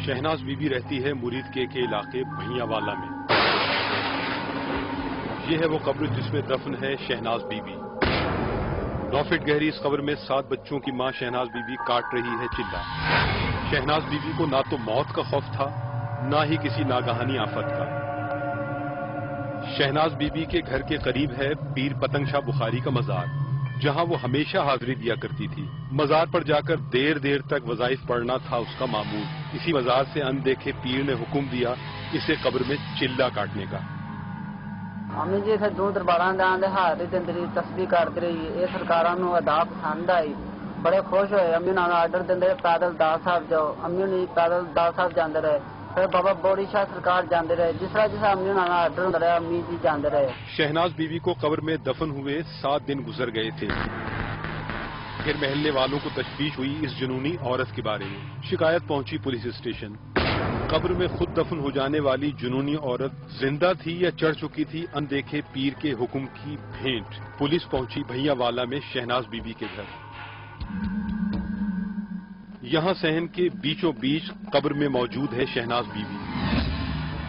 Shahnaz be be رہتی ہے مرید کے علاقے بھیاں والا میں۔ یہ ہے وہ قبر جس میں دفن ہے شہناز بی بی۔ 9 فٹ گہری اس قبر میں 7 بچوں کی ماں شہناز بی بی کاٹ رہی ہے چلہ۔ شہناز بی بی کو نہ تو موت کا خوف تھا نہ ہی کسی ناگہانی آفت کا۔ شہناز بی بی کے گھر کے قریب ہے پیر پتنگ شاہ بخاری کا مزار، جہاں وہ ہمیشہ حاضری دیا کرتی تھی۔ مزار پر جا کر دیر دیر تک وظائف پڑھنا تھا اس کا معمول۔ اسی مزار سے اندیکھے پیر نے حکم دیا اسے قبر میں چلہ کاٹنے کا۔ امی جی اتنے دور درباراں دے حاضری دیندی رہی، تسبیح کرتی رہی۔ یہ سرکاراں نوں ادا پسند آئی، بڑے خوش ہوئے۔ امی نال آرڈر دیندے پیدل داس صاحب جاؤ، امی نہیں پیدل داس صاحب جاندے رہے۔ پھر بابا بوڑی شاہ سرکار جاندے رہے، جس طرح امی نال آرڈر ہوندا رہا امی جی جاندے رہے۔ شہناز بی بی کو قبر میں دفن ہوئے 7 دن گزر گئے تھے۔ پھر محلے والوں کو تشویش ہوئی اس جنونی عورت کے بارے میں۔ شکایت پہنچی پولیس اسٹیشن۔ قبر میں خود دفن ہو جانے والی جنونی عورت زندہ تھی یا چڑھ چکی تھی اندیکھے پیر کے حکم کی بھینٹ۔ پولیس پہنچی بھیاں والا میں شہناز بی بی کے گھر۔ یہاں صحن کے بیچوں بیچ قبر میں موجود ہے شہناز بی بی۔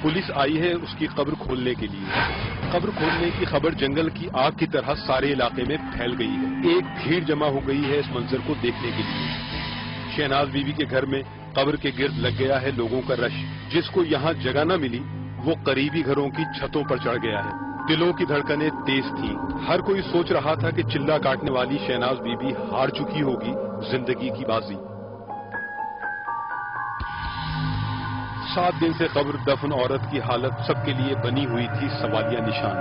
پولیس آئی ہے اس کی قبر کھولنے کے لیے۔ قبر کھولنے کی خبر جنگل کی آگ کی طرح سارے علاقے میں پھیل گئی ہے۔ ایک بھیڑ جمع ہو گئی ہے اس منظر کو دیکھنے کے لیے۔ شہناز بی بی کے گھر میں قبر کے گرد لگ گیا ہے لوگوں کا رش۔ جس کو یہاں جگہ نہ ملی وہ قریبی گھروں کی چھتوں پر چڑھ گیا ہے۔ دلوں کی دھڑکنیں تیز تھیں۔ ہر کوئی سوچ رہا تھا کہ چلہ کاٹنے والی شہناز بی بی ہار چکی ہوگی زندگی کی بازی۔ 7 دن سے قبر دفن عورت کی حالت سب کے لیے بنی ہوئی تھی سوالیہ نشان۔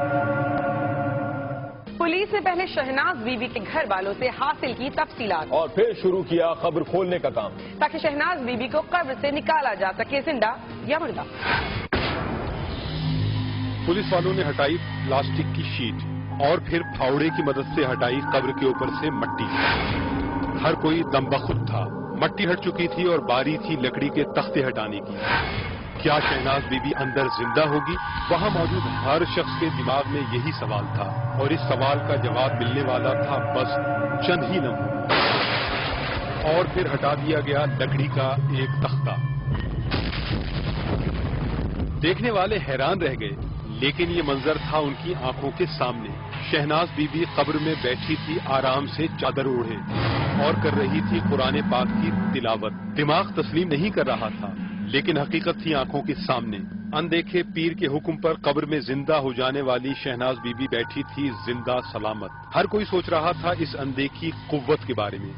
پولیس نے پہلے شہناز بی بی کے گھر والوں سے حاصل کی تفصیلات اور پھر شروع کیا قبر کھولنے کا کام، تاکہ شہناز بی بی کو قبر سے نکالا جا سکے زندہ یا مردہ۔ پولیس والوں نے ہٹائی پلاسٹک کی شیٹ اور پھر پھاوڑے کی مدد سے ہٹائی قبر کے اوپر سے مٹی۔ ہر کوئی دم بخود تھا۔ مٹی ہٹ چکی تھی اور باری تھی لکڑی کے تختے ہٹانے کی۔ کیا شہناز بی بی اندر زندہ ہوگی؟ وہاں موجود ہر شخص کے دماغ میں یہی سوال تھا، اور اس سوال کا جواب ملنے والا تھا بس چند ہی لمحوں۔ اور پھر ہٹا دیا گیا لکڑی کا ایک تختہ۔ دیکھنے والے حیران رہ گئے، لیکن یہ منظر تھا ان کی آنکھوں کے سامنے۔ شہناز بی بی قبر میں بیٹھی تھی آرام سے چادر اوڑھے اور کر رہی تھی قرآن پاک کی تلاوت۔ دماغ تسلیم نہیں کر رہا تھا، لیکن حقیقت تھی آنکھوں کے سامنے۔ اندیکھے پیر کے حکم پر قبر میں زندہ ہو جانے والی شہناز بی بی بیٹھی تھی زندہ سلامت۔ ہر کوئی سوچ رہا تھا اس اندیکھی قوت کے بارے میں،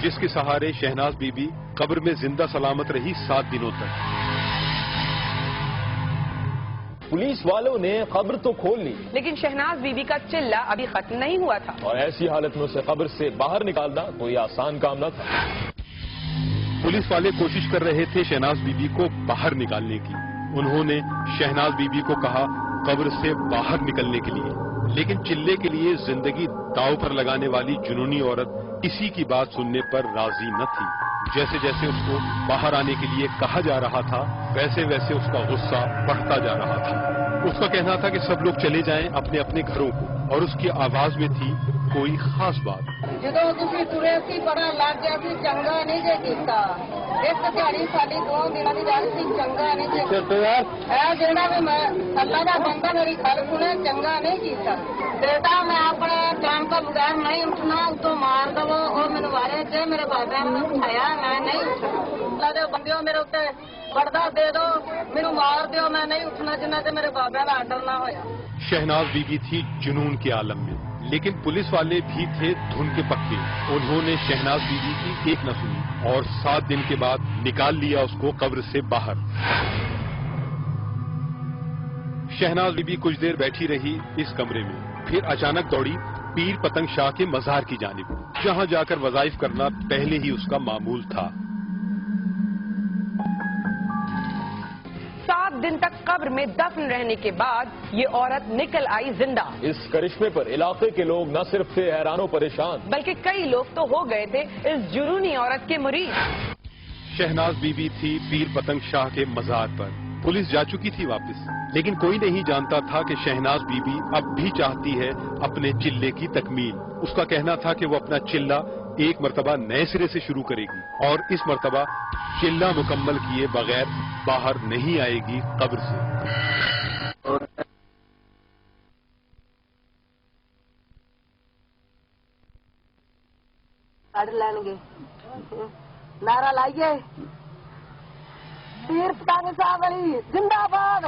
جس کے سہارے شہناز بی بی قبر میں زندہ سلامت رہی 7 دنوں تک۔ پولیس والوں نے قبر تو کھول لی، لیکن شہناز بی بی کا چلہ ابھی ختم نہیں ہوا تھا، اور ایسی حالت میں اسے قبر سے باہر نکالنا کوئی آسان کام نہ تھا۔ پولیس والے کوشش کر رہے تھے شہناز بی بی کو باہر نکالنے کی۔ انہوں نے شہناز بی بی کو کہا قبر سے باہر نکلنے کے لیے، لیکن چلے کے لیے زندگی داؤ پر لگانے والی جنونی عورت کسی کی بات سننے پر راضی نہ تھی۔ جیسے جیسے اس کو باہر آنے کے لیے کہا جا رہا تھا ویسے ویسے اس کا غصہ بڑھتا جا رہا تھا۔ اس کا کہنا تھا کہ سب لوگ چلے جائیں اپنے اپنے گھروں کو، اور اس کی آواز میں تھی کوئی خاص بات۔ جدوں تسی ترے سی پڑھن لگ گیا سی چنگا نہیں جے کیتا، ایک دیہڑی ساڈی 2 دناں دی گل سی چنگا نہیں جے کیتا، اے جیڑا وی میں اللہ دا بندہ میری گل سنے چنگا نہیں کیتا۔ بیٹا میں اپنے ٹائم کا بغیر نہیں اٹھنا، تو مار دو اور مینوں مارے جے میرے بابا نے اٹھایا میں نہیں اٹھنا۔ اللہ دے بندیو میرے اوتے پردہ دے دو، مینوں مار دیو، میں نہیں اٹھنا جنہ تے میرے بابا دا آرڈر نہ ہویا۔ شہناز بی بی تھی جنون کے عالم میں، لیکن پولیس والے بھی تھے دھن کے پکے۔ انہوں نے شہناز بی بی کی ایک نہ سنی اور 7 دن کے بعد نکال لیا اس کو قبر سے باہر۔ شہناز بی بی کچھ دیر بیٹھی رہی اس کمرے میں، پھر اچانک دوڑی پیر پتنگ شاہ کے مزار کی جانب، جہاں جا کر وظائف کرنا پہلے ہی اس کا معمول تھا۔ 7 دن تک قبر میں دفن رہنے کے بعد یہ عورت نکل آئی زندہ۔ اس کرشمے پر علاقے کے لوگ نہ صرف تھے حیران و پریشان، بلکہ کئی لوگ تو ہو گئے تھے اس جنونی عورت کے مرید۔ شہناز بی بی تھی پیر پتنگ شاہ کے مزار پر۔ پولیس جا چکی تھی واپس، لیکن کوئی نہیں جانتا تھا کہ شہناز بی بی اب بھی چاہتی ہے اپنے چلے کی تکمیل۔ اس کا کہنا تھا کہ وہ اپنا چلہ ایک مرتبہ نئے سرے سے شروع کرے گی اور اس مرتبہ چلہ مکمل کیے بغیر باہر نہیں آئے گی قبر سے۔ کڑ لین گے نعرہ لائیے پیر پٹانے صاحب علی زندہ باد۔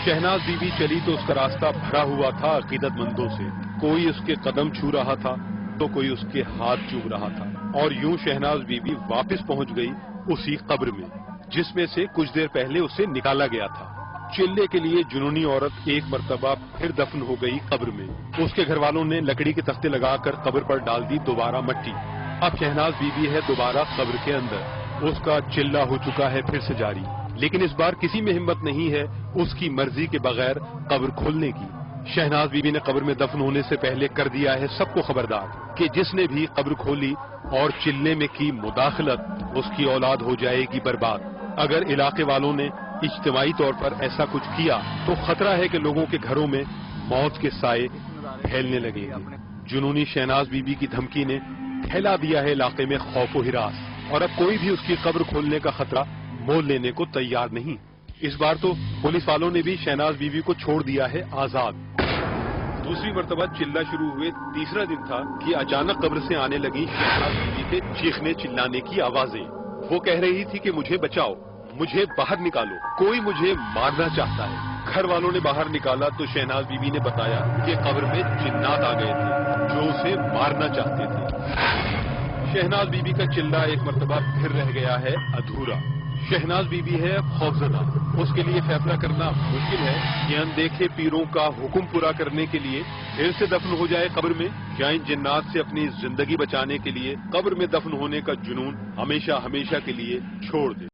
شہناز بی بی چلی تو اس کا راستہ بھرا ہوا تھا عقیدت مندوں سے، کوئی اس کے قدم چھو رہا تھا تو کوئی اس کے ہاتھ چوم رہا تھا، اور یوں شہناز بی بی واپس پہنچ گئی اسی قبر میں جس میں سے کچھ دیر پہلے اسے نکالا گیا تھا۔ چلے کے لیے جنونی عورت ایک مرتبہ پھر دفن ہو گئی قبر میں۔ اس کے گھر والوں نے لکڑی کے تختے لگا کر قبر پر ڈال دی دوبارہ مٹی۔ اب شہناز بی بی ہے دوبارہ قبر کے اندر، اس کا چلہ ہو چکا ہے پھر سے جاری، لیکن اس بار کسی میں ہمت نہیں ہے اس کی مرضی کے بغیر قبر کھولنے کی۔ شہناز بی بی نے قبر میں دفن ہونے سے پہلے کر دیا ہے سب کو خبردار کہ جس نے بھی قبر کھولی اور چلے میں کی مداخلت اس کی اولاد ہو جائے گی برباد۔ اگر علاقے والوں نے اجتماعی طور پر ایسا کچھ کیا تو خطرہ ہے کہ لوگوں کے گھروں میں موت کے سائے پھیلنے لگے گے۔ جنونی شہناز بی بی کی دھمکی نے پھیلا دیا ہے علاقے میں خوف و ہراس، اور اب کوئی بھی اس کی قبر کھولنے کا خطرہ مول لینے کو تیار نہیں۔ اس بار تو پولیس والوں نے بھی شہناز بی بی کو چھوڑ دیا ہے آزاد۔ دوسری مرتبہ چلہ شروع ہوئے تیسرا دن تھا کہ اچانک قبر سے آنے لگی شہناز بی بی کے چیخنے چلانے کی آوازیں۔ وہ کہہ رہی تھی کہ مجھے بچاؤ، مجھے باہر نکالو، کوئی مجھے مارنا چاہتا ہے۔ گھر والوں نے باہر نکالا تو شہناز بی بی نے بتایا کہ قبر میں جنات آ گئے تھے جو اسے مارنا چاہتے تھے۔ شہناز بی بی کا چلہ ایک مرتبہ پھر رہ گیا ہے ادھورا۔ شہناز بی بی ہے خوفزدہ، اس کے لیے فیصلہ کرنا مشکل ہے کہ اندیکھے پیروں کا حکم پورا کرنے کے لیے پھر سے دفن ہو جائے قبر میں، یا ان جنات سے اپنی زندگی بچانے کے لیے قبر میں دفن ہونے کا جنون ہمیشہ ہمیشہ کے لیے چھوڑ دے۔